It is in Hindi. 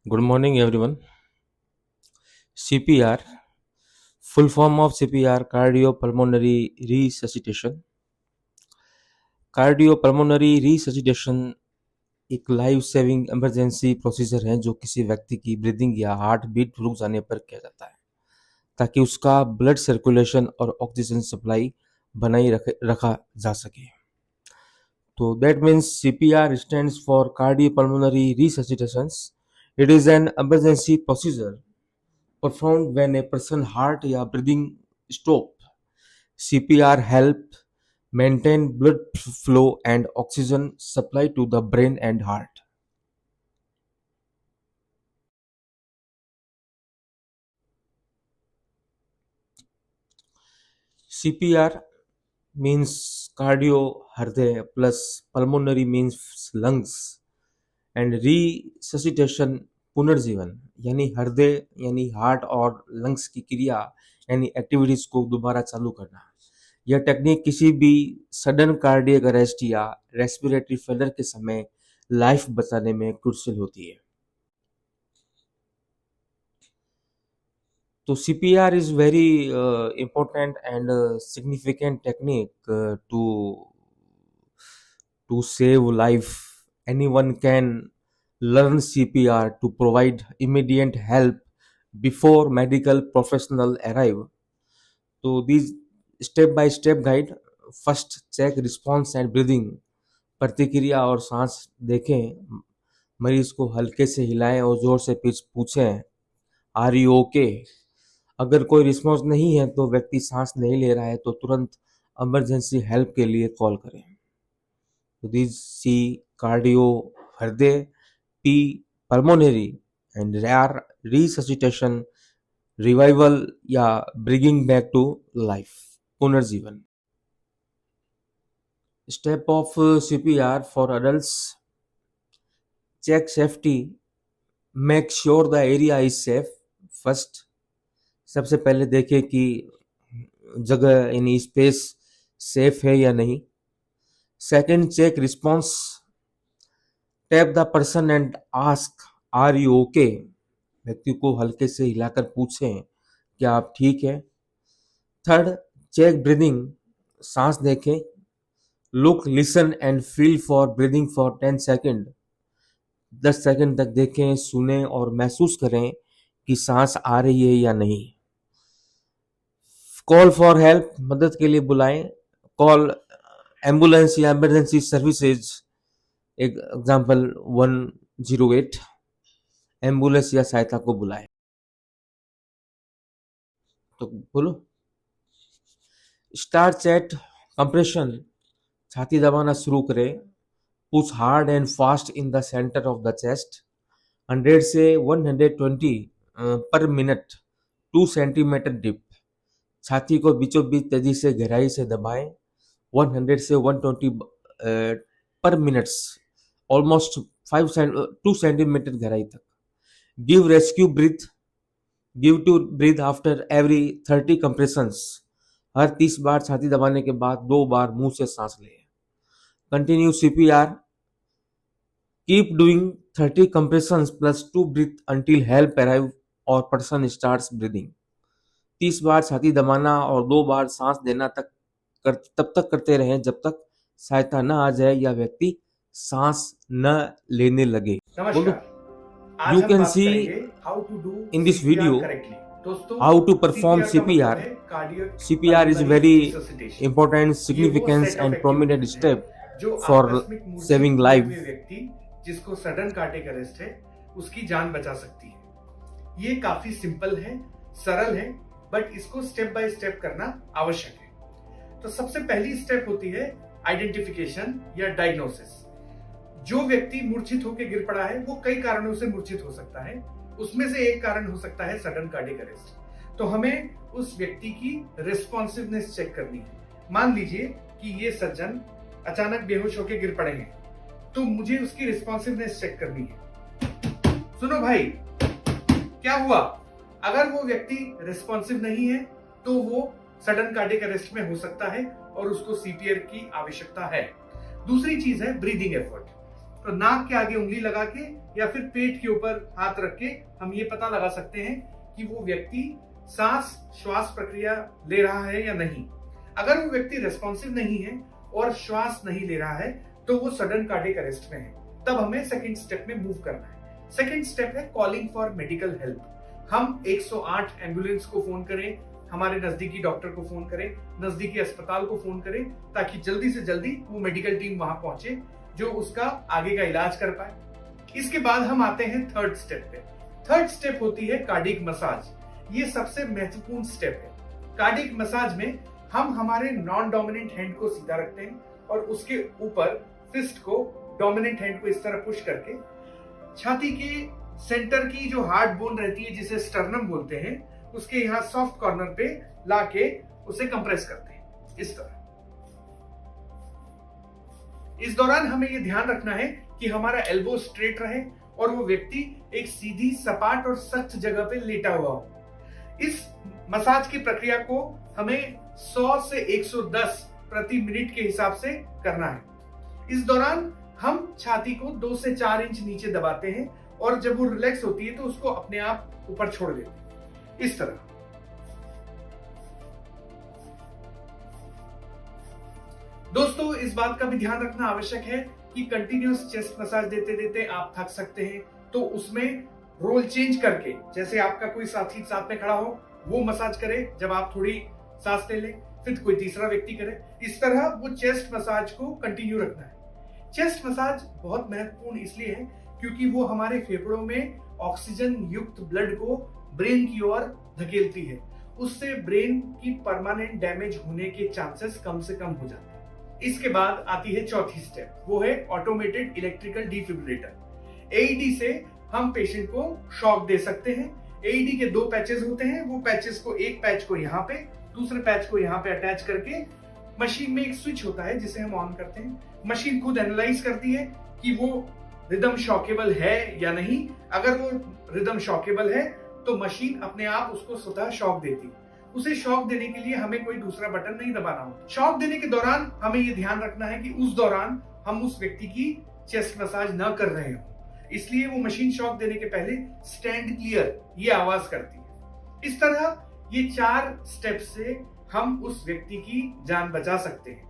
Good morning, everyone. CPR, full form of CPR, cardiopulmonary resuscitation. Cardiopulmonary resuscitation एक लाइफ सेविंग इमरजेंसी प्रोसीजर है जो किसी व्यक्ति की ब्रीदिंग या हार्ट बीट रुक जाने पर किया जाता है ताकि उसका ब्लड सर्कुलेशन और ऑक्सीजन सप्लाई बनाई रखा जा सके। तो that means CPR stands for cardiopulmonary resuscitations. It is an emergency procedure performed when a person heart या breathing stop. CPR help maintain blood flow and oxygen supply to the brain and heart. CPR means cardio हृदय plus pulmonary means lungs and resuscitation पुनर्जीवन यानी हृदय यानी हार्ट और लंग्स की क्रिया यानी एक्टिविटीज को दोबारा चालू करना। यह टेक्निक किसी भी सडन कार्डियक अरेस्ट या रेस्पिरेटरी फेलर के समय लाइफ बचाने में क्रूशियल होती है। तो CPR is very important and significant technique to save life. Anyone can learn CPR to provide immediate help before medical professional arrive. तो these step by step guide, first check response and breathing, प्रतिक्रिया और सांस देखें, मरीज को हल्के से हिलाएं और जोर से पूछें आर यू ओके। अगर कोई रिस्पॉन्स नहीं है तो व्यक्ति सांस नहीं ले रहा है तो तुरंत इमरजेंसी हेल्प के लिए कॉल करें। तो दिस C कार्डियो हृदय, P pulmonary and R resuscitation revival या ब्रिंगिंग बैक टू लाइफ पुनर्जीवन। Step of CPR for adults, check safety, make sure the area is safe. First, सबसे पहले देखें कि जगह यानी स्पेस सेफ है या नहीं। Second, check response, tap the person and ask are you okay. व्यक्ति को हल्के से हिलाकर पूछें क्या आप ठीक है। थर्ड, चेक ब्रीदिंग, सांस देखें। Look, listen and feel for breathing for 10 second. 10 second तक देखें, सुने और महसूस करें कि सांस आ रही है या नहीं। कॉल फॉर हेल्प, मदद के लिए बुलाएं। कॉल एम्बुलेंस या इमरजेंसी सर्विसेज, एक एग्जांपल 108, एम्बुलेंस या सहायता को बुलाएं। तो बोलो। स्टार चैट कंप्रेशन, छाती दबाना शुरू करें। Push hard and fast in the centre of the chest. 100 से 120 पर मिनट, 2 सेंटीमीटर डिप। छाती को बीचों बीच तेजी से गहराई से दबाएं। 100 से 120 पर मिनट्स, ऑलमोस्ट 2 सेंटीमीटर गहराई तक। Give rescue breath, give two breath after every 30 compressions. हर 30 बार छाती दबाने के बाद 2 बार मुंह से सांस लें। Continue CPR, keep doing 30 compressions plus 2 breath until help arrive और पर्सन स्टार्ट्स ब्रीदिंग। 30 बार छाती दबाना और 2 बार सांस देना तब तक करते रहें जब तक सहायता न आ जाए या व्यक्ति सांस न लेने लगे। बोलो। आज You हम can बात see करेंगे how to do in this video correctly. दोस्तों, how to perform CPR का CPR. मतलब है cardiac CPR is pulmonary very resuscitation. important, ये वो significant set of and prominent activities है step जो for आकस्मिक मूर्छित saving हुए life. हुए व्यक्ति जिसको सडन कार्डियक अरेस्ट है उसकी जान बचा सकती है। ये काफी सिंपल है, सरल है, बट इसको स्टेप बाय स्टेप करना आवश्यक है। तो सबसे पहली स्टेप होती है आइडेंटिफिकेशन या डायग्नोसिस। जो व्यक्ति मूर्छित होकर गिर पड़ा है वो कई कारणों से मूर्छित हो सकता है। उसमें से एक कारण हो सकता है सडन कार्डियक अरेस्ट। तो हमें उस व्यक्ति की रिस्पॉन्सिवनेस चेक करनी है। मान लीजिए कि ये सज्जन अचानक बेहोश होकर गिर पड़े हैं, तो मुझे उसकी रिस्पॉन्सिवनेस चेक करनी है। सुनो भाई, क्या हुआ? अगर वो व्यक्ति रिस्पॉन्सिव नहीं है तो वो सडन कार्डियक अरेस्ट में हो सकता है और उसको CPR की आवश्यकता है। दूसरी चीज है ब्रीदिंग एफर्ट। तो नाक के आगे उंगली लगा के या फिर पेट के ऊपर हाथ रख के हम ये पता लगा सकते हैं कि वो व्यक्ति श्वास प्रक्रिया ले रहा है या नहीं। अगर वो व्यक्ति रेस्पॉन्सिव नहीं है और श्वास नहीं ले रहा है तो वो सडन कार्डियक अरेस्ट में है। तब हमें सेकंड स्टेप में मूव करना है। सेकंड स्टेप है कॉलिंग फॉर मेडिकल हेल्प। हम 108 एम्बुलेंस को फोन करें, हमारे नजदीकी डॉक्टर को फोन करें, नजदीकी अस्पताल को फोन करें, ताकि जल्दी से जल्दी वो मेडिकल टीम वहां पहुंचे जो उसका आगे का इलाज कर पाए। इसके बाद हम आते हैं थर्ड स्टेप पे। थर्ड स्टेप होती है कार्डियक मसाज। ये सबसे महत्वपूर्ण स्टेप है। कार्डियक मसाज में हम हमारे नॉन डोमिनेंट हैंड को सीधा रखते हैं और उसके ऊपर फिस्ट को, डोमिनेंट हैंड को इस तरह पुश करके छाती के सेंटर की जो हार्ड बोन रहती है जिसे स्टर्नम बोलते हैं, उसके यहाँ सॉफ्ट कॉर्नर पे लाके उसे कंप्रेस करते हैं इस तरह। इस दौरान हमें यह ध्यान रखना है कि हमारा एल्बो स्ट्रेट रहे और वो व्यक्ति एक सीधी, सपाट और सख्त जगह पे लेटा हुआ हो। इस मसाज की प्रक्रिया को हमें 100 से 110 प्रति मिनट के हिसाब से करना है। इस दौरान हम छाती को 2 से 4 इंच नीचे दबाते हैं और जब वो रिलैक्स होती है तो उसको अपने आप ऊपर छोड़ देते हैं इस तरह। दोस्तों, इस बात का भी ध्यान रखना आवश्यक है कि कंटिन्यूअस चेस्ट मसाज देते देते आप थक सकते हैं, तो उसमें रोल चेंज करके, जैसे आपका कोई साथी साथ में खड़ा हो वो मसाज करे जब आप थोड़ी सांस ले लें, फिर कोई तीसरा व्यक्ति करे। इस तरह वो चेस्ट मसाज को कंटिन्यू रखना है। चेस्ट मसाज बहुत महत्वपूर्ण इसलिए है क्योंकि वो हमारे फेफड़ों में ऑक्सीजन युक्त ब्लड को ब्रेन की ओर धकेलती है। उससे ब्रेन की परमानेंट डैमेज होने के चांसेस कम से कम हो जाते हैं। इसके बाद आती है चौथी स्टेप, वो है ऑटोमेटेड इलेक्ट्रिकल डिफिब्रिलेटर। एईडी से हम पेशेंट को शॉक दे सकते हैं। एईडी के 2 पैचेस होते हैं। वो पैचेस को, एक पैच को यहाँ पे, दूसरे पैच को यहाँ पे अटैच करके मशीन में एक स्विच होता है जिसे हम ऑन करते हैं। मशीन खुद एनालाइज करती है कि वो रिदम शॉकेबल है या नहीं। अगर वो रिदम शॉकेबल है तो मशीन अपने आप उसको स्वतः शॉक देती है। उसे शॉक देने के लिए हमें कोई दूसरा बटन नहीं दबाना होता। शॉक देने के दौरान हमें ये ध्यान रखना है कि उस दौरान हम उस व्यक्ति की चेस्ट मसाज न कर रहे हो, इसलिए वो मशीन शॉक देने के पहले स्टैंड क्लियर ये आवाज करती है। इस तरह ये 4 स्टेप से हम उस व्यक्ति की जान बचा सकते हैं।